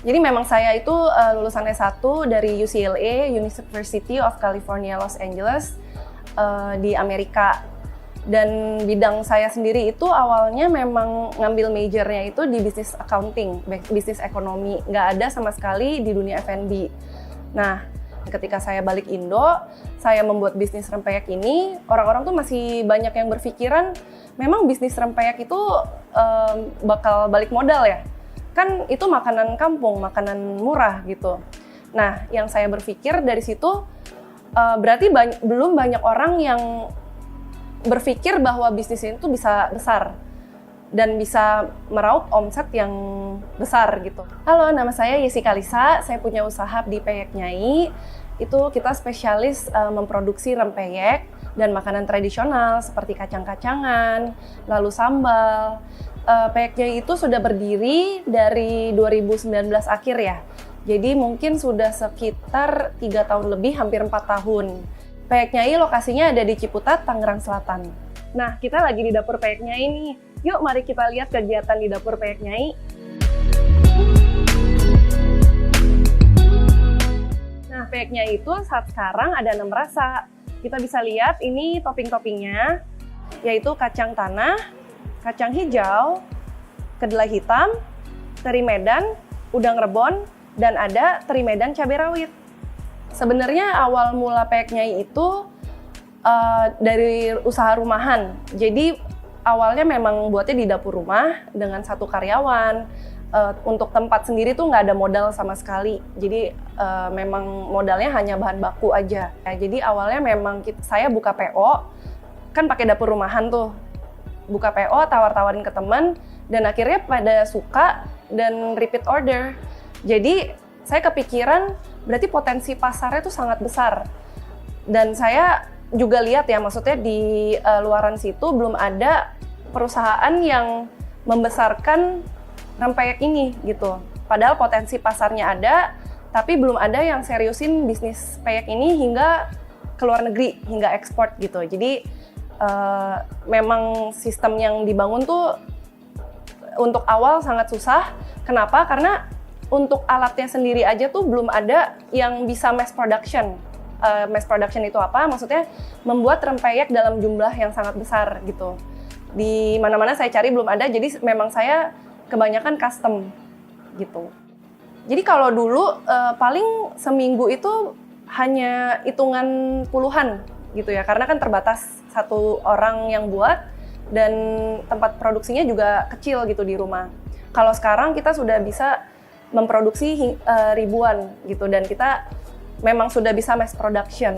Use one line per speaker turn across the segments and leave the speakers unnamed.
Jadi memang saya itu lulusan S1 dari UCLA, University of California, Los Angeles, di Amerika. Dan bidang saya sendiri itu awalnya memang ngambil majornya itu di business accounting, bisnis ekonomi. Nggak ada sama sekali di dunia F&B. Nah, ketika saya balik Indo, saya membuat bisnis rempeyek ini, orang-orang tuh masih banyak yang berpikiran, memang bisnis rempeyek itu bakal balik modal ya? Kan itu makanan kampung, makanan murah gitu. Nah, yang saya berpikir dari situ, berarti belum banyak orang yang berpikir bahwa bisnis ini tuh bisa besar dan bisa meraup omset yang besar gitu. Halo, nama saya Yesi Kalisa, saya punya usaha di Peyek Nyai. Itu kita spesialis memproduksi rempeyek dan makanan tradisional seperti kacang-kacangan, lalu sambal. Peyek Nyai itu sudah berdiri dari 2019 akhir ya. Jadi mungkin sudah sekitar 3 tahun lebih, hampir 4 tahun. Peyek Nyai lokasinya ada di Ciputat, Tangerang Selatan. Nah, kita lagi di dapur Peyek Nyai nih. Yuk, mari kita lihat kegiatan di dapur Peyek Nyai. Nah, Peyek Nyai itu saat sekarang ada 6 rasa. Kita bisa lihat ini topping-toppingnya, yaitu kacang tanah, kacang hijau, kedelai hitam, teri Medan, udang rebon, dan ada teri Medan cabai rawit. Sebenarnya awal mula Peyek Nyai itu dari usaha rumahan. Jadi awalnya memang buatnya di dapur rumah dengan 1 karyawan. Untuk tempat sendiri tuh nggak ada modal sama sekali. Jadi memang modalnya hanya bahan baku aja. Jadi awalnya memang saya buka PO, kan pakai dapur rumahan tuh. Buka PO, tawar-tawarin ke teman, dan akhirnya pada suka dan repeat order. Jadi saya kepikiran, berarti potensi pasarnya itu sangat besar. Dan saya juga lihat ya, maksudnya di luaran situ belum ada perusahaan yang membesarkan rempeyek ini gitu. Padahal potensi pasarnya ada, tapi belum ada yang seriusin bisnis peyek ini hingga ke luar negeri, hingga ekspor gitu. Jadi memang sistem yang dibangun tuh untuk awal sangat susah. Kenapa? Karena untuk alatnya sendiri aja tuh belum ada yang bisa mass production. Mass production itu apa? Maksudnya membuat rempeyek dalam jumlah yang sangat besar gitu. Di mana-mana saya cari belum ada, jadi memang saya kebanyakan custom gitu. Jadi kalau dulu paling seminggu itu hanya hitungan puluhan gitu ya, karena kan terbatas 1 orang yang buat dan tempat produksinya juga kecil gitu di rumah. Kalau sekarang kita sudah bisa memproduksi ribuan gitu, dan kita memang sudah bisa mass production.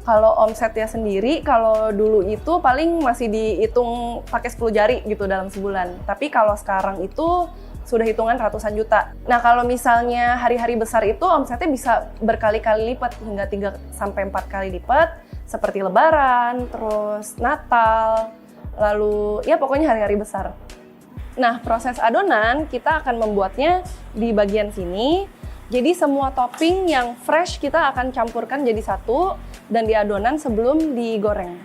Kalau omsetnya sendiri, kalau dulu itu paling masih dihitung pakai 10 jari gitu dalam sebulan. Tapi kalau sekarang itu sudah hitungan ratusan juta. Nah, kalau misalnya hari-hari besar itu omsetnya bisa berkali-kali lipat, hingga 3-4 kali lipat, seperti Lebaran, terus Natal, lalu ya pokoknya hari-hari besar. Nah, proses adonan kita akan membuatnya di bagian sini. Jadi semua topping yang fresh kita akan campurkan jadi satu dan di adonan sebelum digoreng.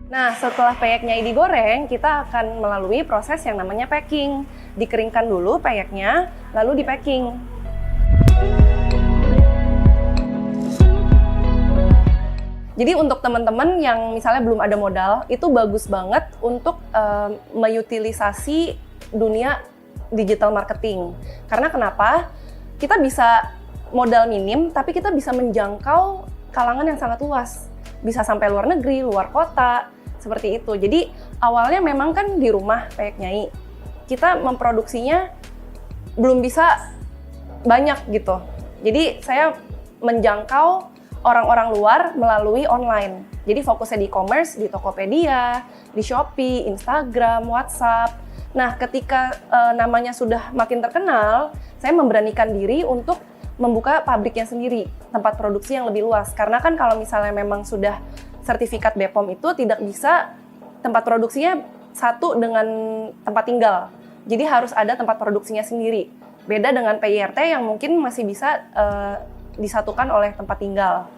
Nah, setelah peyek nyai digoreng, kita akan melalui proses yang namanya packing. Dikeringkan dulu peyeknya, lalu di-packing. Jadi untuk teman-teman yang misalnya belum ada modal, itu bagus banget untuk mengutilisasi dunia digital marketing. Karena kenapa? Kita bisa modal minim, tapi kita bisa menjangkau kalangan yang sangat luas. Bisa sampai luar negeri, luar kota, seperti itu. Jadi awalnya memang kan di rumah Peyek Nyai. Kita memproduksinya belum bisa banyak gitu. Jadi saya menjangkau orang-orang luar melalui online. Jadi fokusnya di e-commerce, di Tokopedia, di Shopee, Instagram, WhatsApp. Nah, ketika namanya sudah makin terkenal, saya memberanikan diri untuk membuka pabriknya sendiri, tempat produksi yang lebih luas. Karena kan kalau misalnya memang sudah sertifikat BPOM itu tidak bisa tempat produksinya satu dengan tempat tinggal. Jadi harus ada tempat produksinya sendiri. Beda dengan PIRT yang mungkin masih bisa disatukan oleh tempat tinggal.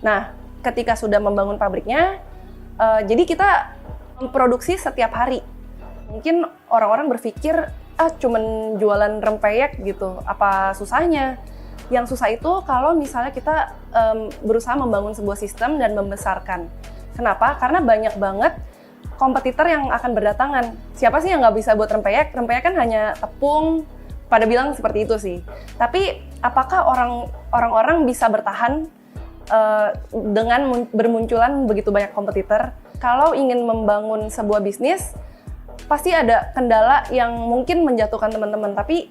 Nah, ketika sudah membangun pabriknya, jadi kita memproduksi setiap hari. Mungkin orang-orang berpikir, cuman jualan rempeyek gitu, apa susahnya? Yang susah itu kalau misalnya kita berusaha membangun sebuah sistem dan membesarkan. Kenapa? Karena banyak banget kompetitor yang akan berdatangan. Siapa sih yang nggak bisa buat rempeyek? Rempeyek kan hanya tepung, pada bilang seperti itu sih. Tapi apakah orang-orang bisa bertahan dengan bermunculan begitu banyak kompetitor? Kalau ingin membangun sebuah bisnis, pasti ada kendala yang mungkin menjatuhkan teman-teman, tapi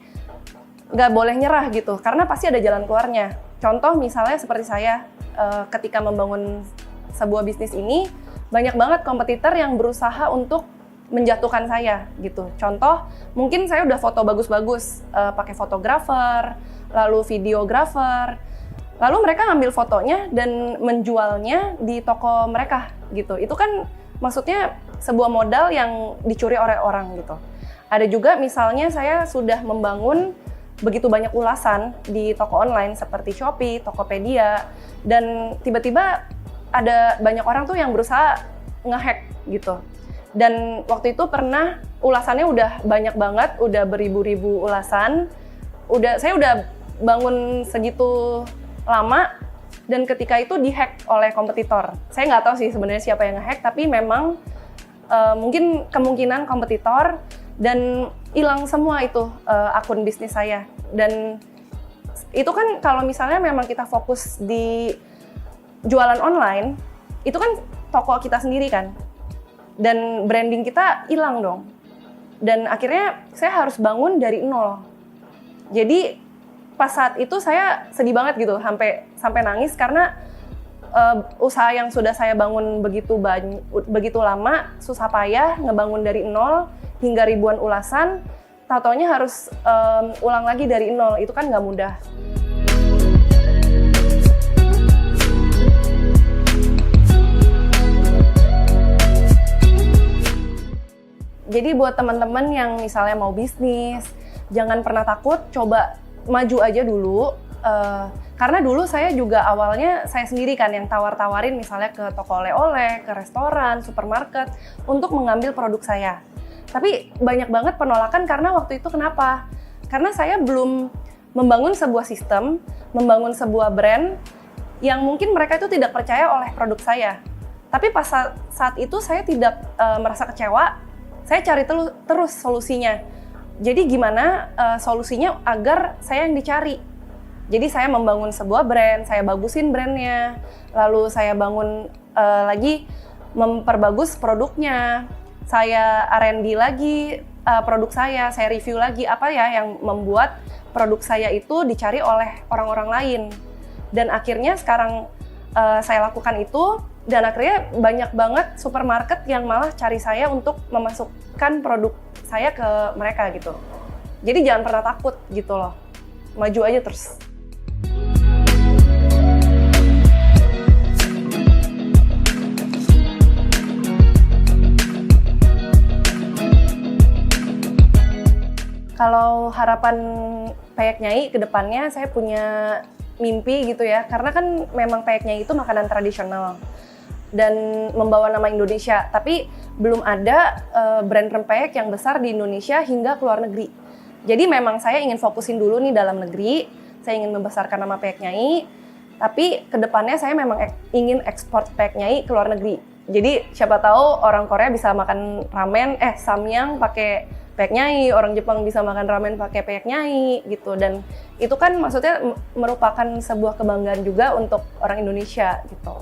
nggak boleh nyerah gitu, karena pasti ada jalan keluarnya. Contoh misalnya seperti saya, ketika membangun sebuah bisnis ini, banyak banget kompetitor yang berusaha untuk menjatuhkan saya gitu. Contoh, mungkin saya udah foto bagus-bagus, pakai fotografer, lalu videografer, lalu mereka ngambil fotonya dan menjualnya di toko mereka gitu. Itu kan maksudnya sebuah modal yang dicuri oleh orang gitu. Ada juga misalnya saya sudah membangun begitu banyak ulasan di toko online seperti Shopee, Tokopedia, dan tiba-tiba ada banyak orang tuh yang berusaha ngehack gitu. Dan waktu itu pernah ulasannya udah banyak banget, udah beribu-ribu ulasan. Saya udah bangun segitu lama dan ketika itu dihack oleh kompetitor. Saya nggak tahu sih sebenarnya siapa yang ngehack, tapi memang mungkin kemungkinan kompetitor dan hilang semua itu akun bisnis saya. Dan itu kan kalau misalnya memang kita fokus di jualan online, itu kan toko kita sendiri kan, dan branding kita hilang dong. Dan akhirnya saya harus bangun dari nol. Jadi pas saat itu saya sedih banget gitu, sampai nangis karena usaha yang sudah saya bangun begitu lama, susah payah ngebangun dari nol hingga ribuan ulasan, tahu-taunya harus ulang lagi dari nol. Itu kan nggak mudah. Jadi buat teman-teman yang misalnya mau bisnis, jangan pernah takut, coba maju aja dulu. Karena dulu saya juga awalnya saya sendiri kan yang tawar-tawarin misalnya ke toko oleh-oleh, ke restoran, supermarket untuk mengambil produk saya. Tapi banyak banget penolakan karena waktu itu kenapa? Karena saya belum membangun sebuah sistem, membangun sebuah brand yang mungkin mereka itu tidak percaya oleh produk saya. Tapi pas saat itu saya tidak merasa kecewa. Saya cari terus solusinya. Jadi gimana solusinya agar saya yang dicari. Jadi saya membangun sebuah brand, saya bagusin brandnya, lalu saya bangun lagi memperbagus produknya, saya R&D lagi produk saya review lagi apa ya yang membuat produk saya itu dicari oleh orang-orang lain. Dan akhirnya sekarang saya lakukan itu, dan akhirnya banyak banget supermarket yang malah cari saya untuk memasukkan produk saya ke mereka gitu. Jadi jangan pernah takut gitu loh, maju aja terus. Kalau harapan Peyek Nyai ke depannya, saya punya mimpi gitu ya, karena kan memang Peyek Nyai itu makanan tradisional dan membawa nama Indonesia, tapi belum ada brand rempeyek yang besar di Indonesia hingga ke luar negeri. Jadi memang saya ingin fokusin dulu nih dalam negeri, saya ingin membesarkan nama Peyek Nyai, tapi kedepannya saya memang ingin ekspor Peyek Nyai ke luar negeri. Jadi siapa tahu orang Korea bisa makan ramen, samyang pakai Peyek Nyai, orang Jepang bisa makan ramen pakai Peyek Nyai gitu. Dan itu kan maksudnya merupakan sebuah kebanggaan juga untuk orang Indonesia gitu.